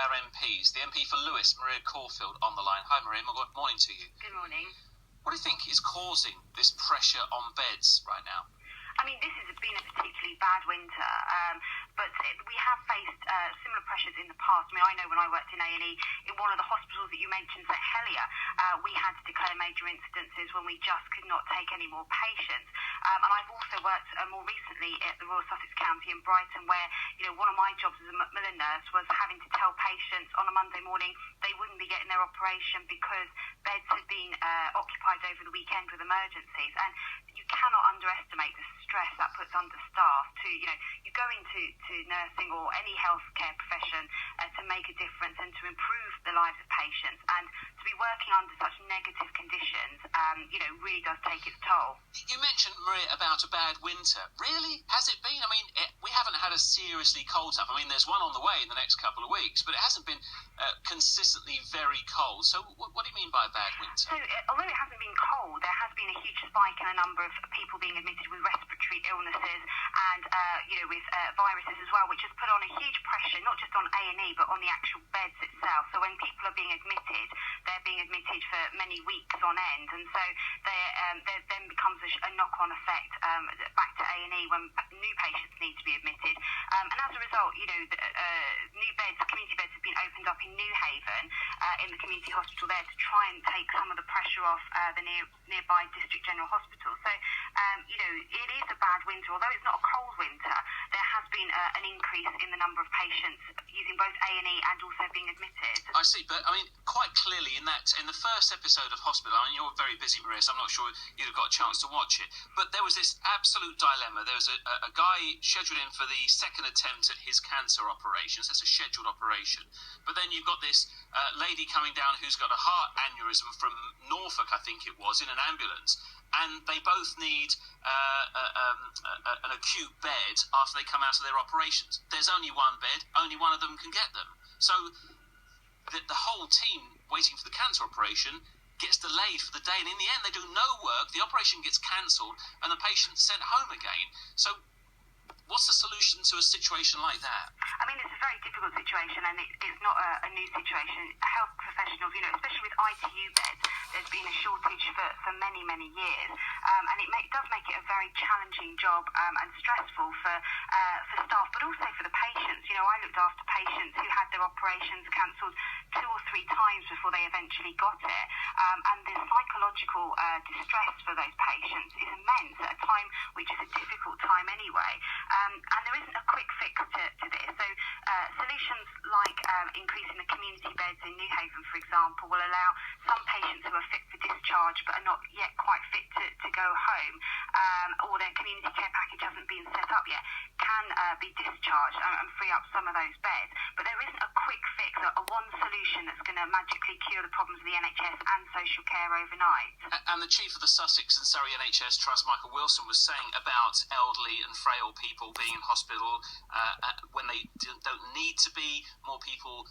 our MPs, the MP for Lewis, Maria Caulfield, on the line. Hi, Maria. Good morning to you. Good morning. What do you think is causing this pressure on beds right now? I mean, this has been a particularly bad winter, but we have faced similar pressures in the past. I mean, I know when I worked in A&E, in one of the hospitals that you mentioned, St Helier, we had to declare major incidences when we just could not take any more patients. And I've also worked more recently at the Royal Sussex County in Brighton, where, one of my jobs as a Macmillan nurse was having to tell patients on a Monday morning they wouldn't be getting their operation because beds had been occupied over the weekend with emergencies. And you cannot underestimate the stress that puts under staff to, you go into nursing or any healthcare profession to make a difference and to improve the lives of patients. And to be working under such negative conditions, really does take its toll. You mentioned, Maria, about a bad winter. Really? Has it been? I mean, we haven't had a seriously cold time. I mean, there's one on the way in the next couple of weeks, but it hasn't been consistently very cold. So what do you mean by a bad winter? So although it hasn't been cold, there has been a huge spike in the number of people being admitted with respiratory illnesses and, with viruses as well, which has put on a huge pressure, not just on A&E, but on the actual beds itself. So when people are being admitted, they're being admitted for many weeks on end. And so there then becomes a knock-on effect back to A&E when new patients need to be admitted. And as a result, new beds, community beds have been opened up in Newhaven, in the community hospital there, to try and take some of the pressure off the nearby district general hospital. So, it is a bad winter. Although it's not a cold winter, there has been an increase in the number of patients using both A&E and also being admitted. I see, but I mean, quite clearly in the first episode of Hospital, I mean, you're very busy, Maria, so I'm not sure you'd have got a chance to watch it, but there was this absolute dilemma. There was a guy scheduled in for the second attempt at his cancer operations. That's a scheduled operation. But then you've got this lady coming down who's got a heart aneurysm from Norfolk, I think it was, in an ambulance. And they both need an acute bed after they come out of their operations. There's only one bed, only one of them can get them. So the whole team waiting for the cancer operation gets delayed for the day, and in the end they do no work, the operation gets cancelled, and the patient's sent home again. So what's the solution to a situation like that? I mean, it's a very difficult situation, and it's not a new situation. Health professionals, especially with ITU beds, there's been a shortage for many, many years. And it does make it a very challenging job and stressful for staff, but also for the patients. I looked after patients who had their operations cancelled 2 or 3 times before they eventually got it. And the psychological distress for those patients is immense at a time which is a difficult time anyway. And there isn't a quick fix to this. So solutions like increasing the community beds in Newhaven, for example, will allow some patients who are fit for discharge but are not yet quite fit to go home, or their community care package hasn't been set up yet, can be discharged and free up some of those beds. But there isn't a quick fix, a one solution that's going to magically cure the problems of the NHS and social care overnight. And the chief of the Sussex and Surrey NHS Trust, Michael Wilson, was saying about elderly and frail people being in hospital when they don't need to be, more people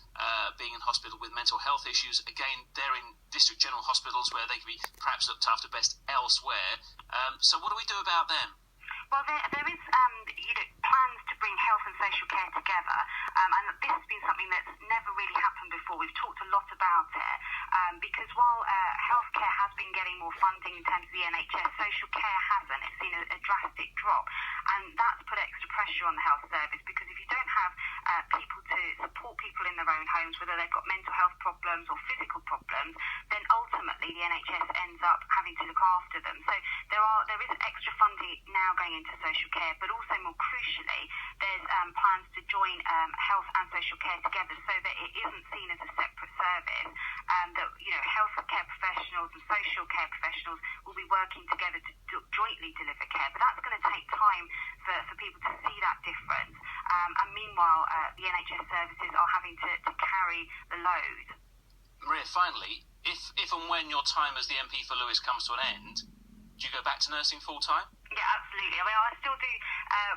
being in hospital with mental health issues. Again, they're in district general hospitals where they can be perhaps looked after best elsewhere. So what do we do about them? Well, there is plans to bring health and social care together, and this has been something that's never really happened before. We've talked a lot about it, because while healthcare has been getting more funding in terms of the NHS, social care hasn't. It's seen a drastic drop, and that's put extra pressure on the health service, because if you don't have people to support people in their own homes, whether they've got mental health problems or physical problems, then ultimately the NHS ends up having to look after them. So there is extra funding now going into social care, but also more crucially, there's plans to join health and social care together so that it isn't seen as a separate service, that health care professionals and social care professionals will be working together to jointly deliver care. But that's going to take time for people to see that difference, and meanwhile the NHS services are having to carry the load. Maria, finally, if and when your time as the MP for Lewis comes to an end, do you go back to nursing full time? Yeah, absolutely. I mean, I still do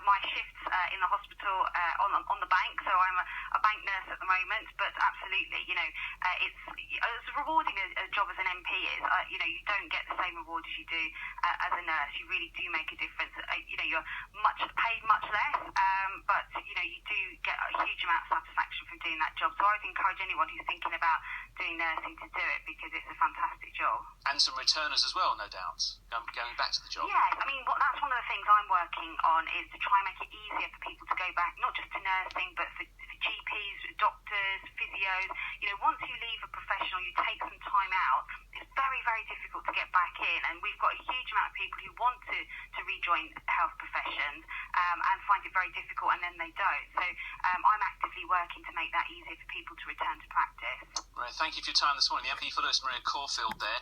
my shifts in the hospital on the bank, so I'm a bank nurse at the moment. But absolutely, it's as rewarding a job as an MP is. you don't get the same reward as you do as a nurse. You really do make a difference. You're paid much less, but you do get a huge amount of satisfaction from doing that job. So I would encourage anyone who's thinking about doing nursing to do it, because it's a fantastic job. And some returners as well, no doubt, going back to the job. Yeah, I mean, that's one of the things I'm working on, is to try and make it easier for people to go back, not just to nursing, but for GPs, doctors, physios. Once you leave a professional, you take some time out, it's very, very difficult to get back in. And we've got a huge amount of people who want to rejoin health professions and find it very difficult, and then they don't. So I'm actively working to make that easier for people to return to practice. Right, thank you for your time this morning. The MP for Lewis, Maria Caulfield there.